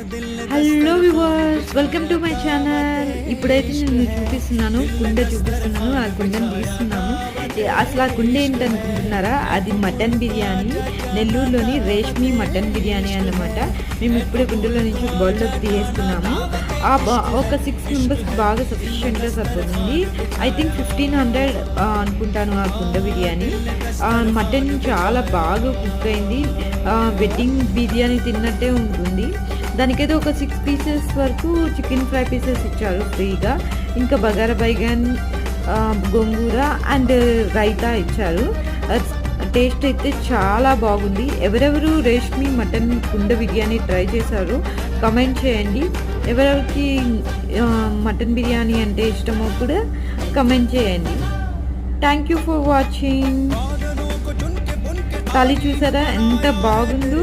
Hello viewers, welcome to my channel. ఇప్పుడైతే నేను చూపిస్తున్నాను, కుండ చూపిస్తున్నాను. ఆ కుండను తీస్తున్నాను. అసలు ఆ కుండ ఏంటనుకుంటున్నారా? అది మటన్ బిర్యానీ, నెల్లూరులోని రేష్మి మటన్ బిర్యానీ అన్నమాట. మేము ఇప్పుడే కుండలో నుంచి బౌల్లోకి తీసేస్తున్నాము. ఒక 6 మెంబర్స్కి బాగా సఫిషియెంట్గా సరిపోతుంది. ఐ థింక్ 1500 అనుకుంటాను ఆ కుండ బిర్యానీ. మటన్ చాలా బాగా కుక్ అయింది. వెడ్డింగ్ బిర్యానీ తిన్నట్టే ఉంటుంది. దానికైతే ఒక 6 పీసెస్ వరకు చికెన్ ఫ్రై పీసెస్ ఇచ్చారు ఫ్రీగా. ఇంకా బగారా బైగన్, గోంగూర అండ్ రైతా ఇచ్చారు. టేస్ట్ అయితే చాలా బాగుంది. ఎవరెవరు రేష్మి మటన్ కుండ బిర్యానీ ట్రై చేశారు కమెంట్ చేయండి. ఎవరెవరికి మటన్ బిర్యానీ అంటే ఇష్టమో కూడా కమెంట్ చేయండి. Thank you for watching. తాలి చూసారా ఎంత బాగుందో.